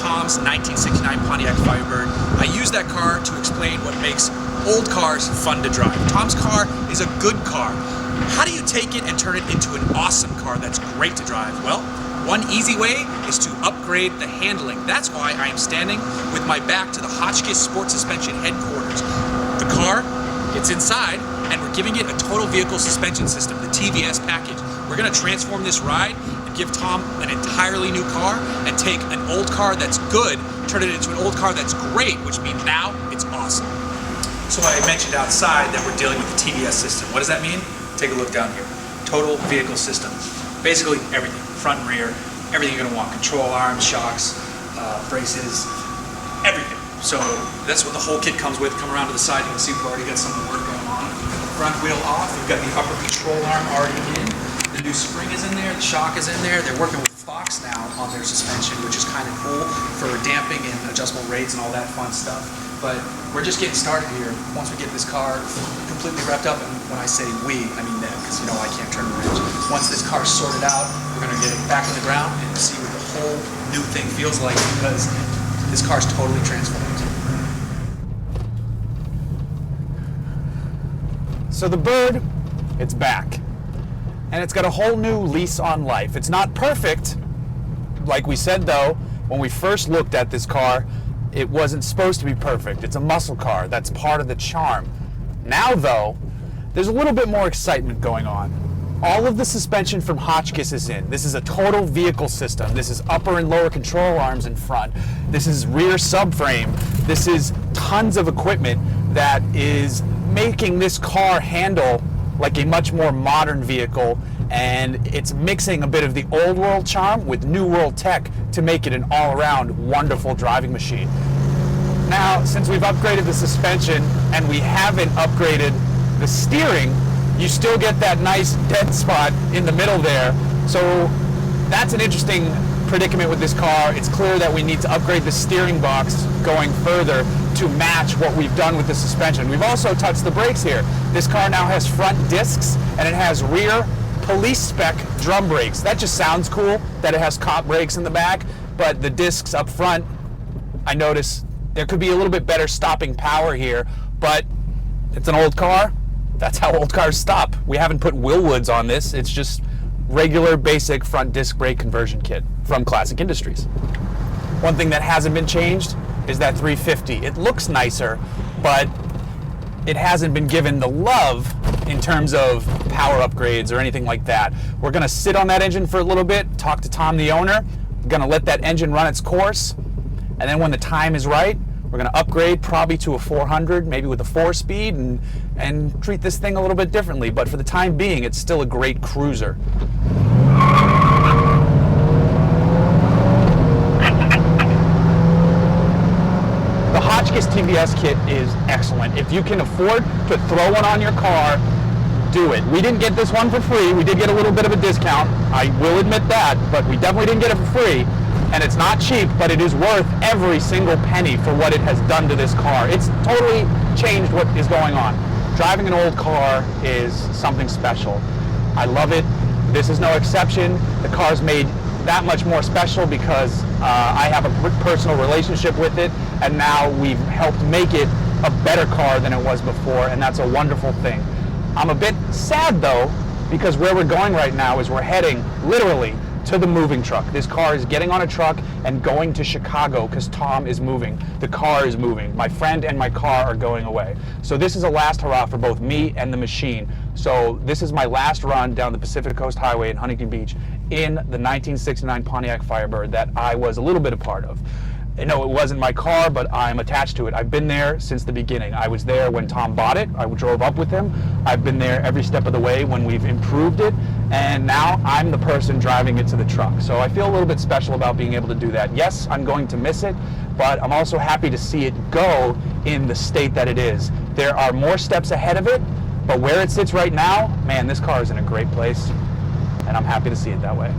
Tom's 1969 Pontiac Firebird. I use that car to explain what makes old cars fun to drive. Tom's car is a good car. How do you take it and turn it into an awesome car that's great to drive? Well, one easy way is to upgrade the handling. That's why I am standing with my back to the Hotchkis Sport Suspension headquarters. The car gets inside and we're giving it a total vehicle suspension system, the TVS package. We're gonna transform this ride and give Tom an entirely new car and take an old car that's good, turn it into an old car that's great, which means now it's awesome. So I mentioned outside that we're dealing with the TVS system. What does that mean? Take a look down here. Total vehicle system. Basically everything, front and rear, everything you're gonna want. Control arms, shocks, braces, everything. So that's what the whole kit comes with. Come around to the side, you can see we've already got some of the work going on. Front wheel off, we've got the upper control arm already in. The new spring is in there, the shock is in there. They're working with Fox now on their suspension, which is kind of cool for damping and adjustable rates and all that fun stuff. But we're just getting started here. Once we get this car completely wrapped up, and when I say we, I mean them, because you know I can't turn the wrench. Once this car's sorted out, we're gonna get it back on the ground and see what the whole new thing feels like, because this car's totally transformed. So the Bird, it's back. And it's got a whole new lease on life. It's not perfect. Like we said though, when we first looked at this car, it wasn't supposed to be perfect. It's a muscle car. That's part of the charm. Now though, there's a little bit more excitement going on. All of the suspension from Hotchkis is in. This is a total vehicle system. This is upper and lower control arms in front. This is rear subframe. This is tons of equipment that is making this car handle like a much more modern vehicle, and it's mixing a bit of the old world charm with new world tech to make it an all-around wonderful driving machine. Now, since we've upgraded the suspension and we haven't upgraded the steering, you still get that nice dead spot in the middle there. So that's an interesting predicament with this car. It's clear that we need to upgrade the steering box going further to match what we've done with the suspension. We've also touched the brakes here. This car now has front discs and it has rear police spec drum brakes. That just sounds cool that it has cop brakes in the back, but the discs up front, I notice there could be a little bit better stopping power here, but it's an old car. That's how old cars stop. We haven't put Willwoods on this. It's just regular basic front disc brake conversion kit from Classic Industries. One thing that hasn't been changed is that 350. It looks nicer, but it hasn't been given the love in terms of power upgrades or anything like that. We're gonna sit on that engine for a little bit, talk to Tom, the owner. We're gonna let that engine run its course, and then when the time is right, we're gonna upgrade probably to a 400, maybe with a 4-speed, and treat this thing a little bit differently. But for the time being, it's still a great cruiser. The Hotchkis TVS kit is excellent. If you can afford to throw one on your car, do it. We didn't get this one for free. We did get a little bit of a discount. I will admit that, but we definitely didn't get it for free. And it's not cheap, but it is worth every single penny for what it has done to this car. It's totally changed what is going on. Driving an old car is something special. I love it. This is no exception. The car's made that much more special because I have a personal relationship with it, and now we've helped make it a better car than it was before, and that's a wonderful thing. I'm a bit sad though, because where we're going right now is we're heading literally to the moving truck. This car is getting on a truck and going to Chicago because Tom is moving. The car is moving. My friend and my car are going away. So this is a last hurrah for both me and the machine. So this is my last run down the Pacific Coast Highway in Huntington Beach in the 1969 Pontiac Firebird that I was a little bit a part of. No, it wasn't my car, but I'm attached to it. I've been there since the beginning. I was there when Tom bought it. I drove up with him. I've been there every step of the way when we've improved it, and now I'm the person driving it to the truck. So I feel a little bit special about being able to do that. Yes, I'm going to miss it, but I'm also happy to see it go in the state that it is. There are more steps ahead of it, but where it sits right now, man, this car is in a great place, and I'm happy to see it that way.